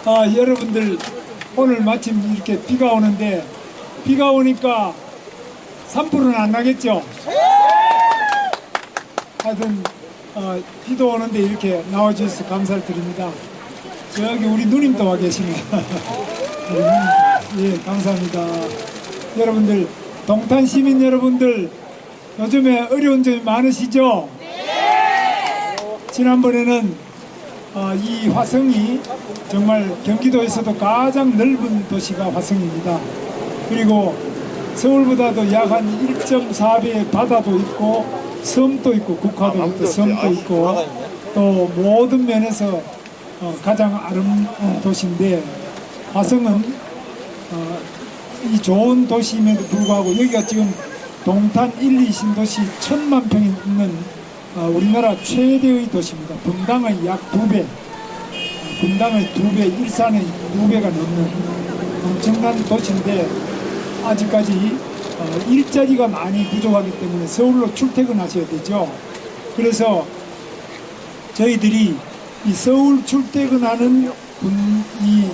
여러분들 오늘 마침 이렇게 비가 오는데 비가 오니까 산불은 안 나겠죠? 하여튼 비도 오는데 이렇게 나와주셔서 감사를 드립니다. 저기 우리 누님도 와 계시네. 예, 감사합니다. 여러분들, 동탄 시민 여러분들, 요즘에 어려운 점이 많으시죠? 지난번에는 이 화성이 정말 경기도에서도 가장 넓은 도시가 화성입니다. 그리고 서울보다도 약 한 1.4배의 바다도 있고 섬도 있고 국화도 있고 섬도 있고 또 모든 면에서 가장 아름다운 도시인데, 화성은 이 좋은 도시임에도 불구하고 여기가 지금 동탄 1, 2 신도시 1000만 평이 있는 우리나라 최대의 도시입니다. 분당의 약 2배, 분당의 2배, 일산의 2배가 넘는 엄청난 도시인데 아직까지 일자리가 많이 부족하기 때문에 서울로 출퇴근하셔야 되죠. 그래서 저희들이 이 서울 출퇴근하는 이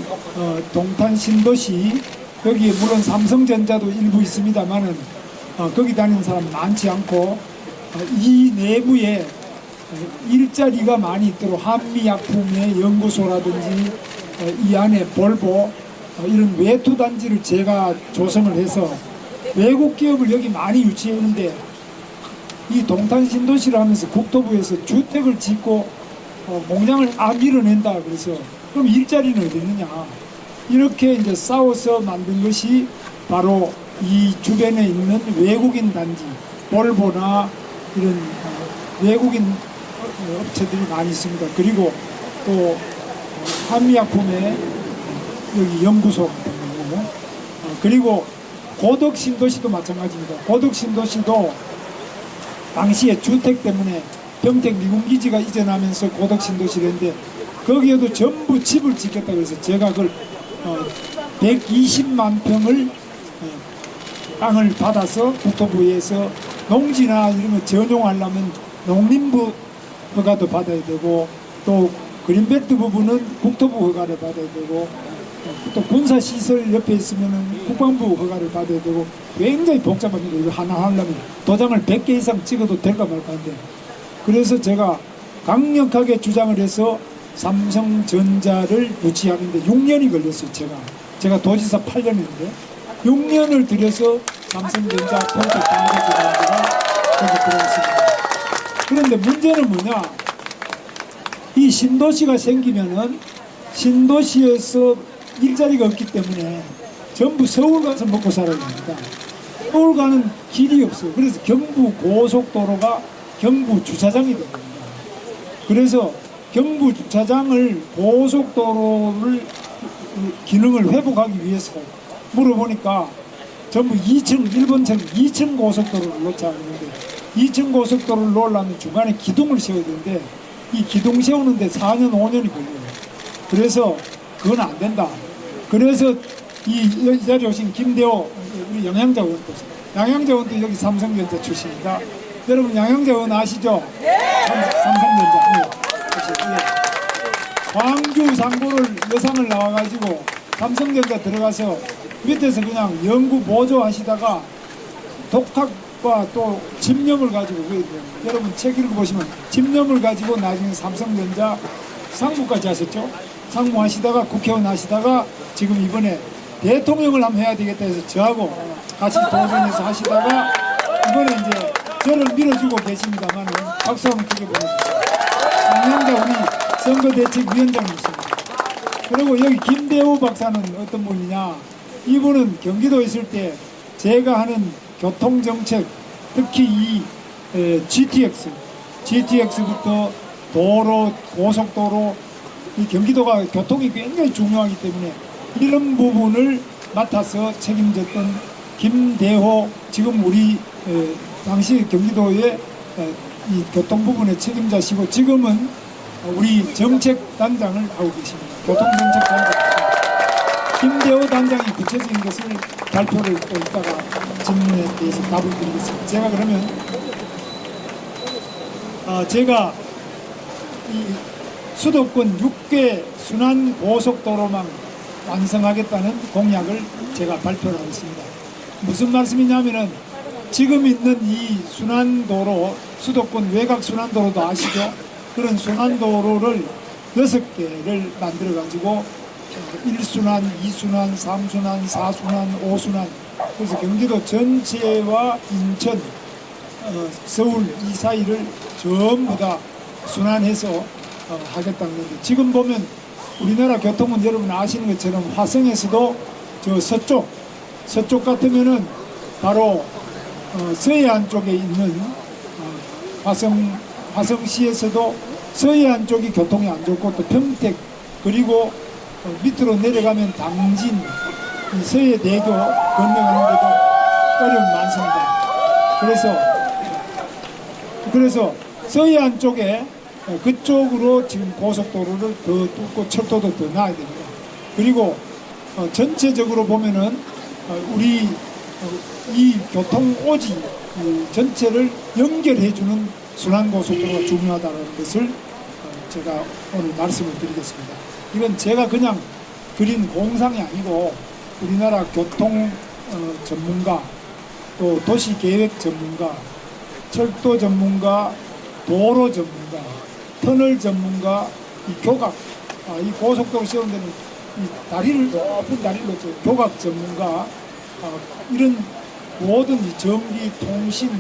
동탄 신도시, 여기에 물론 삼성전자도 일부 있습니다만은 거기 다니는 사람 많지 않고 이 내부에 일자리가 많이 있도록 한미약품의 연구소라든지 이 안에 볼보 이런 외투단지를 제가 조성을 해서 외국 기업을 여기 많이 유치했는데, 이 동탄 신도시를 하면서 국토부에서 주택을 짓고 공장을 밀어낸다 그래서 그럼 일자리는 어디 있느냐, 이렇게 이제 싸워서 만든 것이 바로 이 주변에 있는 외국인 단지, 볼보나 이런 외국인 업체들이 많이 있습니다. 그리고 또 한미약품의 여기 연구소 같은 경우, 그리고 고덕신도시도 마찬가지입니다. 고덕신도시도 당시에 주택 때문에 평택 미군기지가 이전하면서 고덕신도시를 했는데 거기에도 전부 집을 짓겠다고 해서 제가 그걸 120만 평을 땅을 받아서 국토부에서 농지나 이런 거 전용하려면 농림부 허가도 받아야 되고, 또 그린벨트 부분은 국토부 허가를 받아야 되고, 또 군사시설 옆에 있으면 국방부 허가를 받아야 되고, 굉장히 복잡합니다. 이거 하나 하려면 도장을 100개 이상 찍어도 될까 말까 한데, 그래서 제가 강력하게 주장을 해서 삼성전자를 유치하는데 6년이 걸렸어요. 제가 도지사 8년인데 6년을 들여서 삼성전자 평택 반도체가 거기 들어갔습니다. 그런데 문제는 뭐냐, 이 신도시가 생기면은 신도시에서 일자리가 없기 때문에 전부 서울 가서 먹고 살아야 됩니다. 서울 가는 길이 없어요. 그래서 경부 고속도로가 경부 주차장이 됩니다. 그래서 경부 주차장을, 고속도로를 기능을 회복하기 위해서 물어보니까 전부 2층, 일본처럼 2층 고속도로를 놓자 하는데, 2층 고속도로를 놓으려면 중간에 기둥을 세워야 되는데 이 기둥 세우는데 4년, 5년이 걸려요. 그래서 그건 안 된다. 그래서 이 자리에 오신 김대호 우리 영양자원도, 영양자원도 여기 삼성전자 출신입니다. 여러분 영양자원 아시죠? 네. 삼성전자. 네. 네. 광주 상고를 여상을 나와가지고 삼성전자 들어가서 밑에서 그냥 연구 보조하시다가 독학과 또 집념을 가지고, 여러분 책 읽어보시면 집념을 가지고 나중에 삼성전자 상무까지 하셨죠. 상무하시다가 국회의원 하시다가 지금 이번에 대통령을 한번 해야 되겠다 해서 저하고 같이 도전해서 하시다가 이번에 이제 저를 밀어주고 계십니다만 박수 한번 크게 보내주세요. 양양자 우리 선거대책위원장이십니다. 그리고 여기 김대호 박사는 어떤 분이냐, 이분은 경기도에 있을 때 제가 하는 교통정책, 특히 이 GTX부터 도로, 고속도로, 이 경기도가 교통이 굉장히 중요하기 때문에 이런 부분을 맡아서 책임졌던 김대호, 지금 우리 당시 경기도의 이 교통 부분의 책임자시고 지금은 우리 정책단장을 하고 계십니다. 교통정책단장 김대호 단장이 구체적인 것을 발표를 또 이따가 질문에 대해서 답을 드리겠습니다. 제가 그러면 제가 이 수도권 6개 순환 고속도로만 완성하겠다는 공약을 제가 발표를 하겠습니다. 무슨 말씀이냐면은 지금 있는 이 순환도로, 수도권 외곽 순환도로도 아시죠? 그런 순환도로를 6개를 만들어 가지고 1순환, 2순환, 3순환, 4순환, 5순환, 그래서 경기도 전체와 인천, 서울 이 사이를 전부 다 순환해서 하겠다는 건데, 지금 보면 우리나라 교통은 여러분 아시는 것처럼 화성에서도 저 서쪽 같으면은 바로 서해안 쪽에 있는 화성시에서도 서해안 쪽이 교통이 안 좋고, 또 평택, 그리고 밑으로 내려가면 당진, 이 서해대교 건너가는데도 어려움이 많습니다. 그래서 서해안 쪽에 그쪽으로 지금 고속도로를 더 뚫고 철도도 더 놔야 됩니다. 그리고 전체적으로 보면은 우리 이 교통 오지 전체를 연결해주는 순환고속도로가 중요하다는 것을 제가 오늘 말씀을 드리겠습니다. 이건 제가 그냥 그린 공상이 아니고 우리나라 교통 전문가, 또 도시계획 전문가, 철도 전문가, 도로 전문가, 터널 전문가, 이 교각, 이 고속도로 세우는 데는 이 다리를, 높은 다리를 놓죠. 교각 전문가, 이런 모든 이 전기, 통신,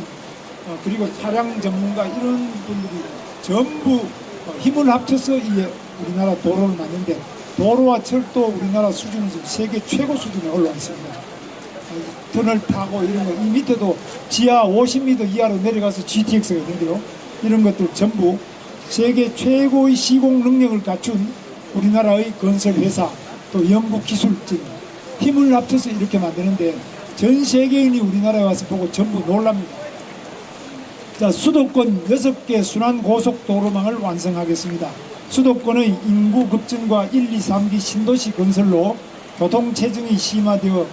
그리고 차량 전문가, 이런 분들이 전부 힘을 합쳐서 이 우리나라 도로를 만드는데, 도로와 철도 우리나라 수준은 지금 세계 최고 수준에 올라와 있습니다. 터널 타고 이런 거, 이 밑에도 지하 50m 이하로 내려가서 GTX가 있는데요. 이런 것들 전부 세계 최고의 시공 능력을 갖춘 우리나라의 건설 회사, 또 연구 기술진 힘을 합쳐서 이렇게 만드는데, 전 세계인이 우리나라에 와서 보고 전부 놀랍니다. 자, 수도권 6개 순환 고속도로망을 완성하겠습니다. 수도권의 인구 급증과 1, 2, 3기 신도시 건설로 교통체증이 심화되어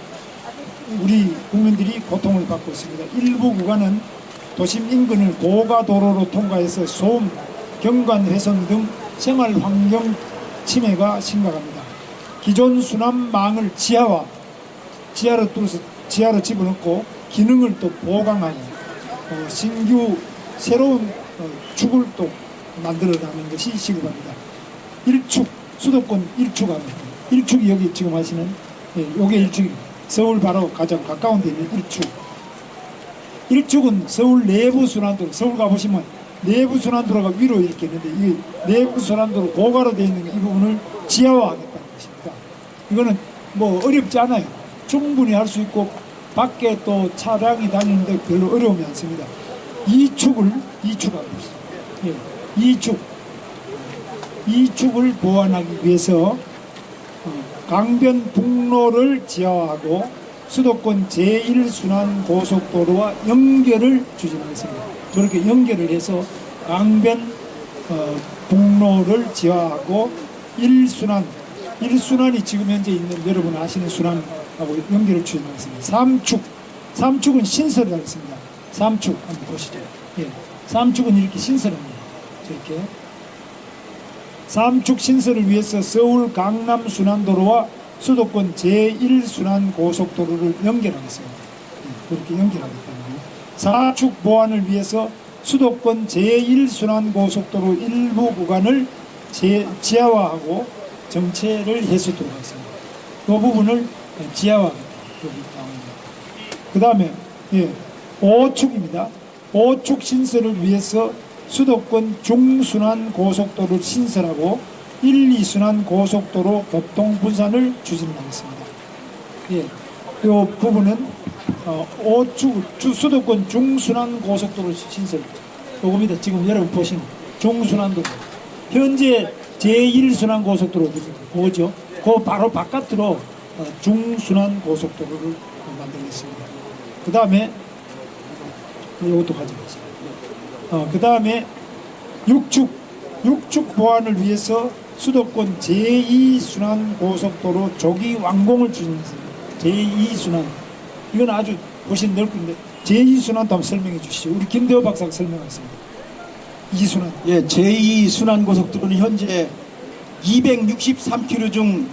우리 국민들이 고통을 받고 있습니다. 일부 구간은 도심 인근을 고가도로로 통과해서 소음, 경관 훼손 등 생활환경 침해가 심각합니다. 기존 순환망을 지하로 뚫어서 지하로 집어넣고 기능을 또 보강하고 신규 새로운 축을 또 만들어가는 것이 시급합니다. 1축, 수도권 1축합니다. 1축이 여기 지금 하시는, 요게 1축입니다. 서울 바로 가장 가까운 데 있는 1축. 1축은 서울 내부 순환도로, 서울 가보시면 내부 순환도로가 위로 이렇게 있는데, 이 내부 순환도로 고가로 되어 있는 이 부분을 지하화하겠다는 것입니다. 이거는 뭐 어렵지 않아요. 충분히 할 수 있고, 밖에 또 차량이 다니는데 별로 어려움이 않습니다. 2축을 하고 있습니다. 2축을 보완하기 위해서 강변북로를 지하화하고 수도권 제1순환 고속도로와 연결을 추진하겠습니다. 저렇게 연결을 해서 강변 북로를 지하화하고 1순환이 지금 현재 있는 여러분 아시는 순환하고 연결을 추진하겠습니다. 3축은 신설을 하겠습니다. 3축 한번 보시죠. 3축은 이렇게 신설합니다. 이렇게 3축 신설을 위해서 서울 강남 순환도로와 수도권 제1순환 고속도로를 연결하겠습니다. 그렇게 연결하겠다는 거예요. 4축 보완을 위해서 수도권 제1순환 고속도로 일부 구간을 지하화하고 정체를 해소도록 하겠습니다. 그 부분을 지하화하겠다. 그 다음에 5축입니다. 5축 신설을 위해서 수도권 중순환 고속도로를 신설하고 1, 2순환 고속도로 교통 분산을 추진하겠습니다. 이 부분은 5축 수도권 중순환 고속도로 신설, 요겁니다. 지금 여러분 보시는 중순환도로. 현재 제1순환 고속도로 그거죠. 그 바로 바깥으로 중순환 고속도로를 만들겠습니다. 그 다음에 이것도 가져가세요. 그 다음에 6축 보완을 위해서 수도권 제2순환 고속도로 조기 완공을 추진했습니다. 제2순환. 이건 아주 보신 넓은데 제2순환도 한번 설명해 주시죠. 우리 김대호 박사가 설명하겠습니다. 2순환. 예, 제2순환 고속도로는 현재 263km 중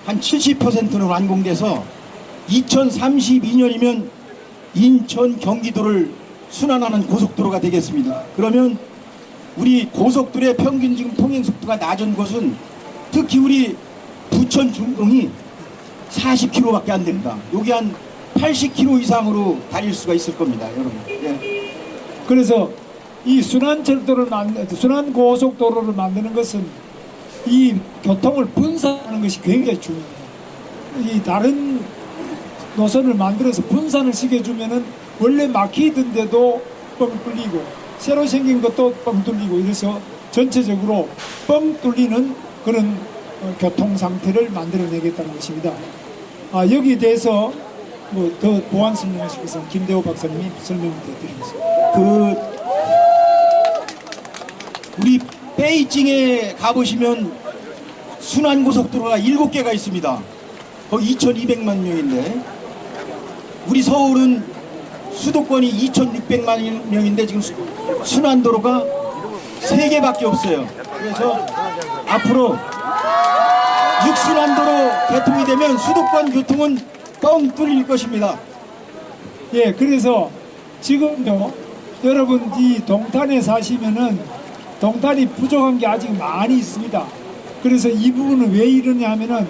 한 70%는 완공돼서 2032년이면 인천 경기도를 순환하는 고속도로가 되겠습니다. 그러면 우리 고속도로의 평균 지금 통행 속도가 낮은 곳은 특히 우리 부천 중흥이 40km밖에 안 됩니다. 여기 한 80km 이상으로 달릴 수가 있을 겁니다, 여러분. 예. 그래서 이 순환고속도로를 만드는 것은 이 교통을 분산하는 것이 굉장히 중요합니다. 이 다른 노선을 만들어서 분산을 시켜주면은 원래 막히던데도 뻥 뚫리고 새로 생긴 것도 뻥 뚫리고 이래서 전체적으로 뻥 뚫리는 그런 교통 상태를 만들어내겠다는 것입니다. 여기에 대해서 뭐 더 보완 설명하실 것은 김대호 박사님이 설명을 드리겠습니다. 우리 베이징에 가보시면 순환고속도로가 7개가 있습니다. 거의 2200만 명인데 우리 서울은 수도권이 2600만 명인데 지금 순환도로가 3개밖에 없어요. 그래서 앞으로 육순환도로 개통이 되면 수도권 교통은 뻥 뚫릴 것입니다. 예, 그래서 지금요, 여러분 이 동탄에 사시면은 동탄이 부족한 게 아직 많이 있습니다. 그래서 이 부분은 왜 이러냐 하면은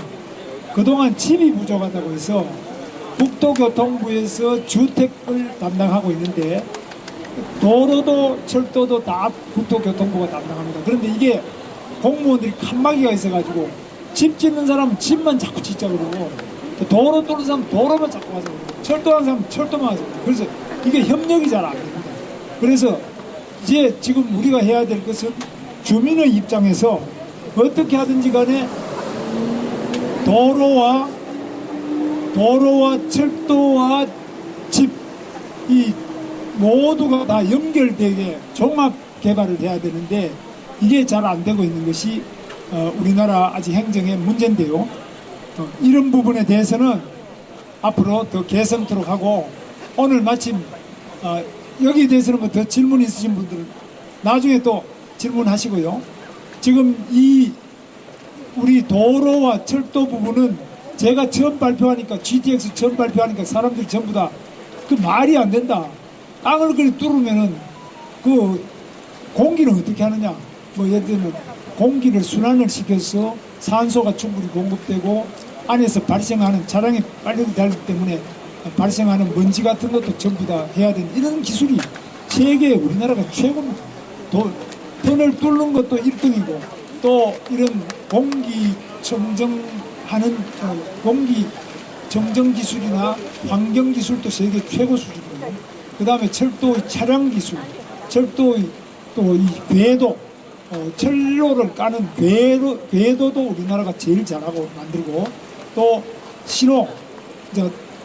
그동안 집이 부족하다고 해서 국토교통부에서 주택을 담당하고 있는데 도로도 철도도 다 국토교통부가 담당합니다. 그런데 이게 공무원들이 칸막이가 있어가지고 집 짓는 사람은 집만 자꾸 짓자 그러고 도로 뚫는 사람은 도로만 자꾸 하자 그러고 철도하는 사람은 철도만 하자 그러고 그래서 이게 협력이 잘 안 됩니다. 그래서 이제 지금 우리가 해야 될 것은 주민의 입장에서 어떻게 하든지 간에 도로와 철도와 집 이 모두가 다 연결되게 종합 개발을 해야 되는데 이게 잘 안 되고 있는 것이 우리나라 아직 행정의 문제인데요. 이런 부분에 대해서는 앞으로 더 개선토록 하고 오늘 마침 여기에 대해서는 뭐 더 질문 있으신 분들은 나중에 또 질문하시고요. 지금 이 우리 도로와 철도 부분은 제가 처음 발표하니까 GTX 처음 발표하니까 사람들이 전부 다 그 말이 안 된다. 땅을 그리 뚫으면은 그 공기는 어떻게 하느냐. 뭐 예를 들면 공기를 순환을 시켜서 산소가 충분히 공급되고 안에서 발생하는 차량이 빨리 달리기 때문에 발생하는 먼지 같은 것도 전부 다 해야 되는 이런 기술이 세계에 우리나라가 최고입니다. 터널 뚫는 것도 1등이고 또 이런 공기 청정하는 공기 정정 기술이나 환경 기술도 세계 최고 수준이에요. 그 다음에 철도의 차량 기술, 철도의 또 이 궤도, 철로를 까는 궤도도 우리나라가 제일 잘하고 만들고 또 신호,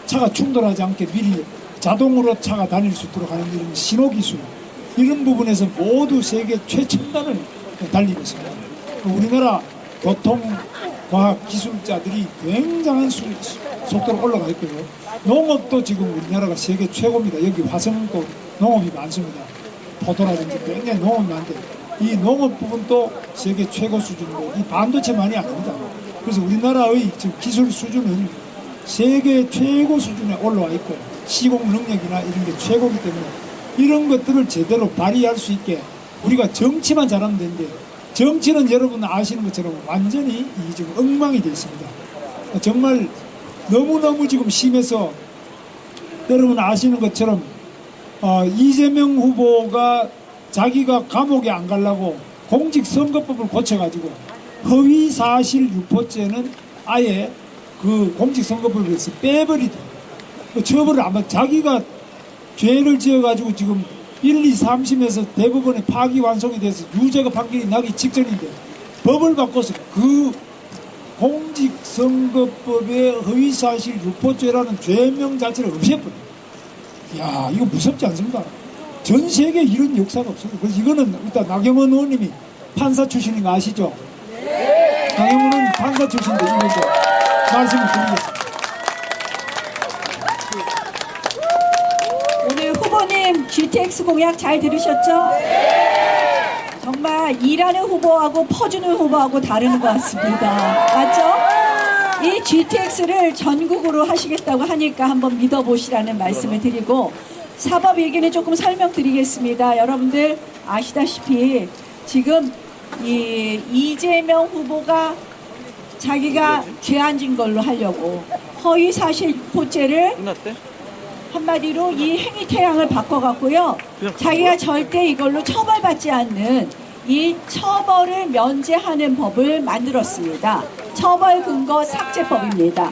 차가 충돌하지 않게 미리 자동으로 차가 다닐 수 있도록 하는 이런 신호 기술 이런 부분에서 모두 세계 최첨단을 달리고 있습니다. 우리나라 교통과학 기술자들이 굉장한 속도로 올라가 있고요. 농업도 지금 우리나라가 세계 최고입니다. 여기 화성도 농업이 많습니다. 포도라든지 굉장히 농업이 많은데 이 농업 부분도 세계 최고 수준이고 이 반도체만이 아닙니다. 그래서 우리나라의 지금 기술 수준은 세계 최고 수준에 올라와 있고 시공 능력이나 이런 게 최고이기 때문에 이런 것들을 제대로 발휘할 수 있게 우리가 정치만 잘하면 되는데 정치는 여러분 아시는 것처럼 완전히 지금 엉망이 되어 있습니다. 정말 너무너무 지금 심해서 여러분 아시는 것처럼 이재명 후보가 자기가 감옥에 안 가려고 공직선거법을 고쳐가지고 허위사실 유포죄는 아예 그 공직선거법에서 빼버리다. 처벌을 안 받, 자기가 죄를 지어가지고 지금 1, 2, 3심에서 대법원의 파기환송이 돼서 유죄가 판결이 나기 직전인데 법을 바꿔서 그 공직선거법의 허위사실 유포죄라는 죄명 자체를 없애버려요. 이야, 이거 무섭지 않습니까? 전 세계에 이런 역사가 없어요. 그래서 이거는 일단 나경원 의원님이 판사 출신인 거 아시죠? 네. 나경원 의원님 판사 출신인데 이거 좀 말씀을 드리겠습니다. 오늘 후보님 GTX 공약 잘 들으셨죠? 네. 정말 일하는 후보하고 퍼주는 후보하고 다르는 것 같습니다. 맞죠? 이 GTX를 전국으로 하시겠다고 하니까 한번 믿어보시라는 말씀을 드리고, 사법 얘기는 조금 설명드리겠습니다. 여러분들 아시다시피 지금 이 이재명 후보가 자기가 죄안 진 걸로 하려고 허위사실포죄를 한마디로 이 행위 태양을 바꿔갖고요, 자기가 절대 이걸로 처벌받지 않는 이 처벌을 면제하는 법을 만들었습니다. 처벌 근거 삭제법입니다.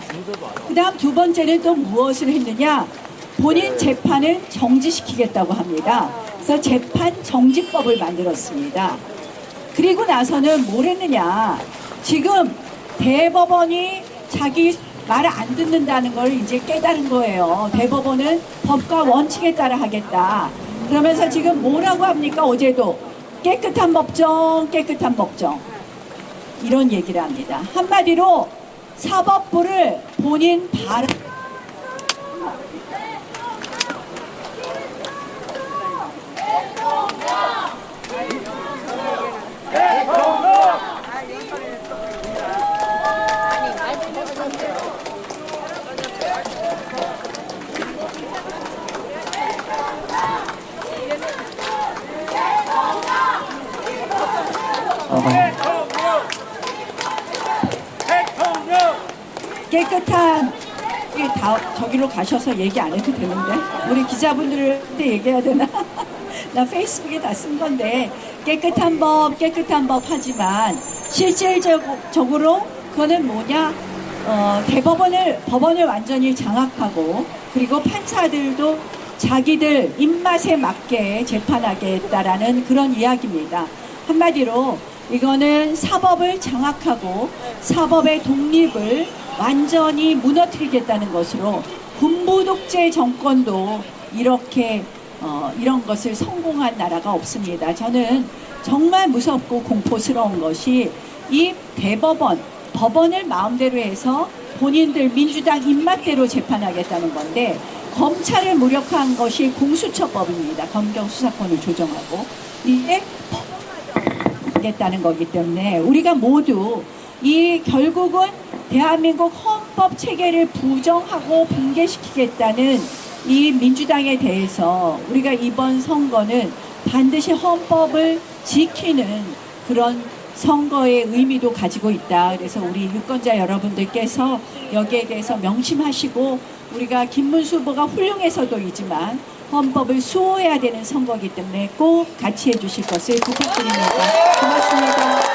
그 다음 두 번째는 또 무엇을 했느냐, 본인 재판을 정지시키겠다고 합니다. 그래서 재판 정지법을 만들었습니다. 그리고 나서는 뭘 했느냐, 지금 대법원이 자기 말을 안 듣는다는 걸 이제 깨달은 거예요. 대법원은 법과 원칙에 따라 하겠다. 그러면서 지금 뭐라고 합니까? 어제도 깨끗한 법정, 깨끗한 법정, 이런 얘기를 합니다. 한마디로 사법부를 본인 발 깨끗한 저기로 가셔서 얘기 안 해도 되는데, 우리 기자분들한테 얘기해야 되나? 나 페이스북에 다 쓴 건데, 깨끗한 법 하지만 실질적으로 그거는 뭐냐, 법원을 완전히 장악하고, 그리고 판사들도 자기들 입맛에 맞게 재판하겠다라는 그런 이야기입니다. 한마디로 이거는 사법을 장악하고 사법의 독립을 완전히 무너뜨리겠다는 것으로, 군부 독재 정권도 이렇게 이런 것을 성공한 나라가 없습니다. 저는 정말 무섭고 공포스러운 것이 이 법원을 마음대로 해서 본인들 민주당 입맛대로 재판하겠다는 건데, 검찰을 무력화한 것이 공수처법입니다. 검경 수사권을 조정하고, 이게 하겠다는 거기 때문에 우리가 모두 이 결국은 대한민국 헌법 체계를 부정하고 붕괴시키겠다는 이 민주당에 대해서 우리가 이번 선거는 반드시 헌법을 지키는 그런 선거의 의미도 가지고 있다. 그래서 우리 유권자 여러분들께서 여기에 대해서 명심하시고, 우리가 김문수 후보가 훌륭해서도이지만 헌법을 수호해야 되는 선거이기 때문에 꼭 같이 해주실 것을 부탁드립니다. 고맙습니다.